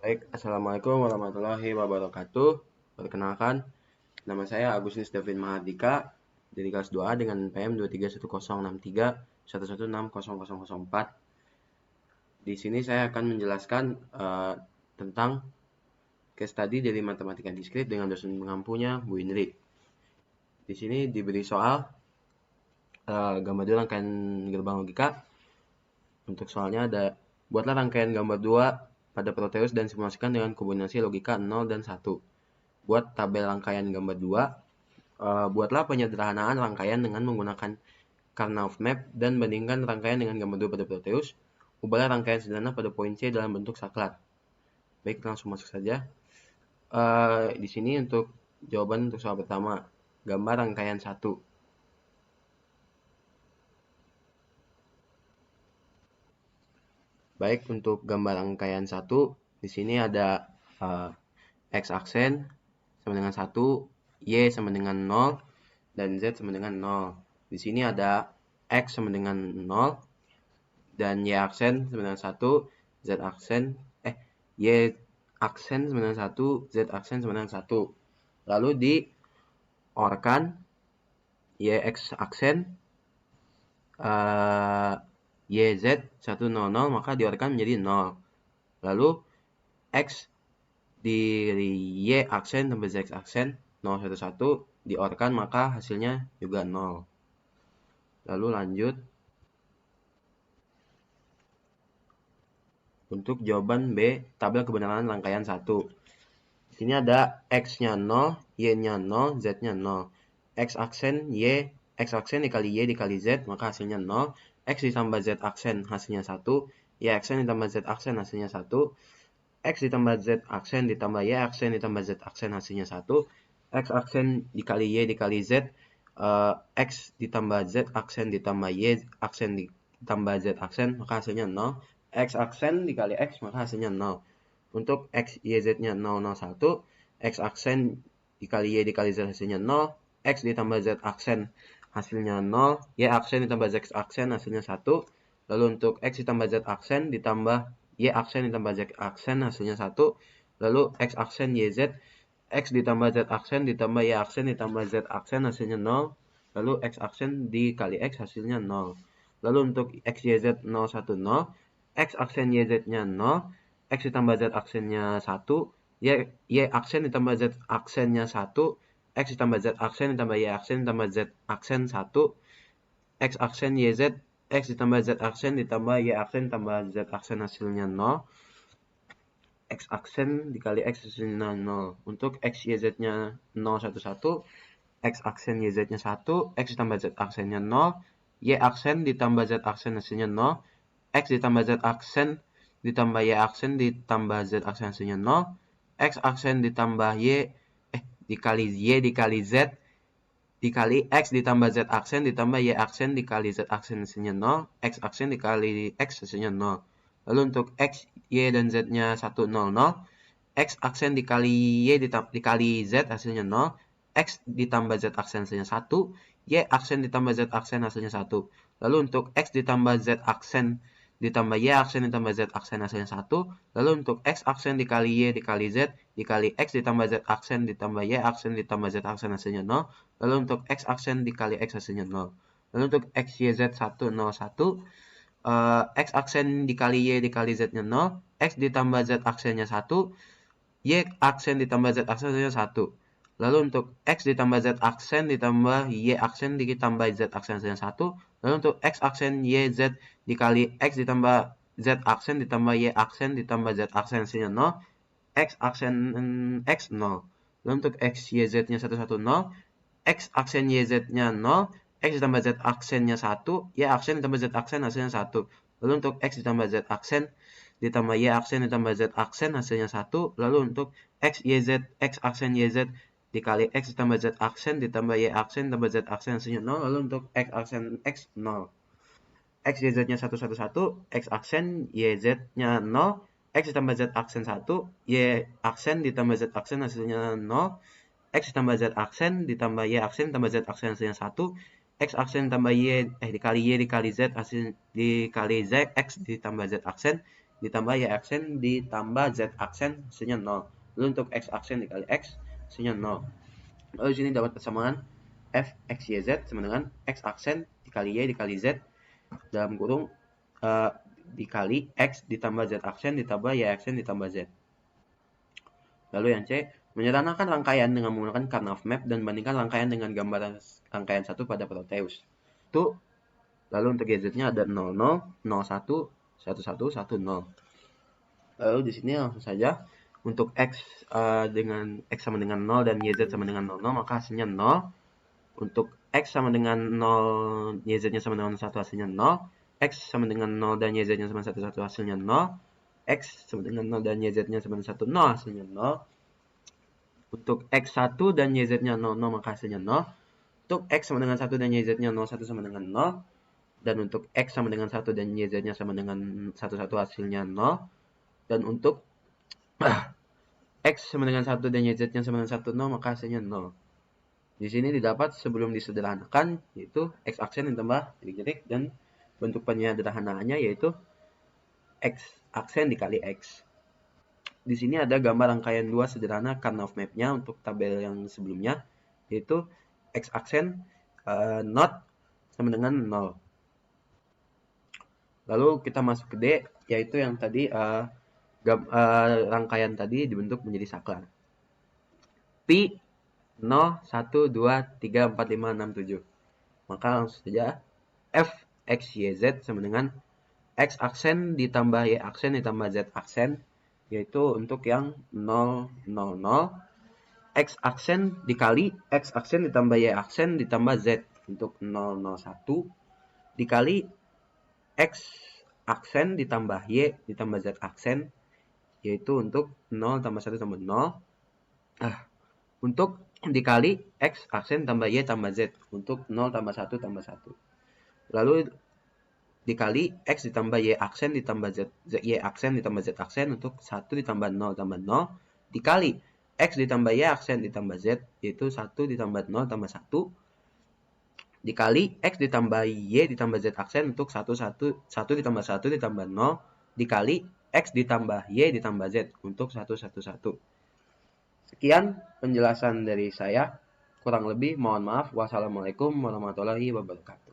Baik, Assalamualaikum warahmatullahi wabarakatuh. Perkenalkan, nama saya Agustinus David Mahardika dari kelas 2A dengan NPM 2310631160004. Di sini saya akan menjelaskan tentang case study dari matematika diskrit dengan dosen pengampunya Bu Indri. Di sini diberi soal gambar dua rangkaian gerbang logika. Untuk soalnya ada, buatlah rangkaian gambar 2 pada Proteus dan simulasikan dengan kombinasi logika 0 dan 1. Buat tabel rangkaian gambar 2, buatlah penyederhanaan rangkaian dengan menggunakan Karnaugh map dan bandingkan rangkaian dengan gambar 2 pada Proteus. Ubahlah rangkaian sederhana pada poin C dalam bentuk saklar. Baik, langsung masuk saja. Di sini untuk jawaban untuk soal pertama, gambar rangkaian 1. Baik, untuk gambar rangkaian 1, di sini ada X aksen sama dengan 1, Y sama dengan 0, dan Z sama dengan 0. Di sini ada X sama dengan 0, dan Y aksen sama dengan 1, Z aksen, Y aksen sama dengan 1, Z aksen sama dengan 1. Lalu diorkan Y X aksen, YZ 100, maka diorkan menjadi 0. Lalu X di Y aksen tambah Z aksen 011 diorkan maka hasilnya juga 0. Lalu lanjut untuk jawaban B, tabel kebenaran rangkaian 1. Di sini ada X-nya 0, Y-nya 0, Z-nya 0. X aksen Y, X aksen dikali Y dikali Z maka hasilnya 0. X ditambah Z aksen hasilnya 1. Y aksen ditambah Z aksen hasilnya 1. X ditambah Z aksen ditambah Y aksen ditambah Z aksen hasilnya 1. X aksen dikali Y dikali Z, X ditambah Z aksen ditambah Y aksen ditambah Z aksen maka hasilnya 0. X aksen dikali X maka hasilnya 0. Untuk X, Y, Z-nya 001, X aksen dikali Y dikali Z hasilnya 0. X ditambah Z aksen hasilnya 0. Y aksen ditambah Z aksen hasilnya 1. Lalu untuk X ditambah Z aksen ditambah Y aksen ditambah Z aksen hasilnya 1. Lalu X aksen YZ, X ditambah Z aksen ditambah Y aksen ditambah Z aksen hasilnya 0. Lalu X aksen dikali X hasilnya 0. Lalu untuk X, YZ 010, X aksen YZ-nya 0. X ditambah Z aksennya 1. Y aksen ditambah Z aksennya 1. X ditambah Z aksen ditambah Y aksen ditambah Z aksen 1. X aksen YZ, X ditambah Z aksen ditambah Y aksen ditambah Z aksen hasilnya 0. X aksen dikali X hasilnya 0. Untuk X YZ-nya 011, X aksen YZ-nya 1, X ditambah Z aksennya 0. Y aksen ditambah Z aksen hasilnya 0. X ditambah Z aksen ditambah Y aksen ditambah Z aksen hasilnya 0. X aksen ditambah dikali Y dikali Z dikali X ditambah Z aksen ditambah Y aksen dikali Z aksen hasilnya 0. X aksen dikali X hasilnya 0. Lalu untuk X, Y, dan Z-nya 1, 0, 0. X aksen dikali Y dikali Z hasilnya 0. X ditambah Z aksen hasilnya 1. Y aksen ditambah Z aksen hasilnya 1. Lalu untuk X ditambah Z aksen ditambah Y aksen ditambah Z aksen hasilnya 1. Lalu untuk X aksen dikali Y dikali Z dikali X ditambah Z aksen ditambah Y aksen ditambah Z aksen hasilnya 0. Lalu untuk X aksen dikali X hasilnya 0. Lalu untuk X, Y, Z 101, X aksen dikali Y dikali Z-nya 0. X ditambah Z aksennya 1. Y aksen ditambah Z aksen hasilnya 1. Lalu untuk X ditambah Z aksen ditambah Y aksen ditambah Z aksen hasilnya 1. Lalu untuk X aksen Y Z dikali X ditambah Z aksen ditambah Y aksen ditambah Z aksen hasilnya 0. X aksen X 0. Lalu untuk X Y Z-nya 110, X aksen Y Z-nya 0. X ditambah Z aksennya 1. Y aksen ditambah Z aksen hasilnya 1. Lalu untuk X ditambah Z aksen ditambah Y aksen ditambah Z aksen hasilnya 1. Lalu untuk X Y Z X aksen Y Z dikali X ditambah Z aksen ditambah Y aksen ditambah Z aksen hasilnya 0. Lalu untuk X aksen X 0. X Y Z-nya 111, X aksen Y Z-nya 0. X ditambah Z aksen 1. Y aksen ditambah Z aksen hasilnya 0. X ditambah Z aksen ditambah Y aksen ditambah Z aksen hasilnya 1. X aksen ditambah Y, dikali Y dikali Z, dikali Z, X ditambah Z aksen, ditambah Y aksen, ditambah Z aksen, hasilnya 0. Lalu untuk X aksen dikali X, hasilnya 0. Lalu di sini dapat persamaan F X Y Z sama dengan X aksen dikali Y dikali Z, dalam kurung dikali X ditambah Z aksen ditambah Y aksen ditambah Z. Lalu yang C, menyederhanakan rangkaian dengan menggunakan Karnaugh map dan bandingkan rangkaian dengan gambaran rangkaian 1 pada Proteus. Itu lalu untuk GZ-nya ada 00, 01, 11, 10. Lalu di sini langsung saja untuk X dengan X sama dengan 0 dan YZ sama dengan 00, maka hasilnya 0. Untuk X sama dengan 0, YZ-nya sama dengan 1, hasilnya 0. X sama dengan 0 dan YZ-nya sama 1, hasilnya 0. X sama dengan 0 dan YZ-nya sama dengan 1, 0, hasilnya 0. Untuk X1 dan YZ-nya 00, maka hasilnya 0. Untuk X sama dengan 1 dan YZ-nya 01 sama dengan 0. Dan untuk X sama dengan 1 dan YZ-nya sama dengan 11, hasilnya 0. Dan untuk X sama dengan 1 dan YZ-nya sama dengan 10, maka hasilnya 0. Di sini didapat sebelum disederhanakan, yaitu X aksen ditambah titik-titik, dan bentuk penyederhanaannya yaitu X aksen dikali X. Di sini ada gambar rangkaian 2 sederhana Karnaugh map-nya untuk tabel yang sebelumnya, yaitu X aksen not sama dengan 0. Lalu kita masuk ke D, yaitu yang tadi rangkaian tadi dibentuk menjadi saklar. Pi 0, 1, 2, 3, 4, 5, 6, 7. Maka langsung saja F X Y Z sama dengan X aksen ditambah Y aksen ditambah Z aksen, yaitu untuk yang 0, 0, 0. X aksen dikali X aksen ditambah Y aksen ditambah Z untuk 0, 0, 1. Dikali X aksen ditambah Y ditambah Z aksen, yaitu untuk 0 tambah 1 tambah 0. Untuk dikali X aksen tambah Y tambah Z untuk 0 tambah 1 tambah 1. Lalu dikali X ditambah Y aksen ditambah Z, Y aksen ditambah Z aksen untuk 1 ditambah 0 tambah 0. Dikali X ditambah Y aksen ditambah Z, yaitu 1 ditambah 0 tambah 1. Dikali X ditambah Y ditambah Z aksen untuk 1 ditambah 1 ditambah 0. Dikali X ditambah Y ditambah Z untuk 1, 1, 1. Sekian penjelasan dari saya. Kurang lebih mohon maaf. Wassalamualaikum warahmatullahi wabarakatuh.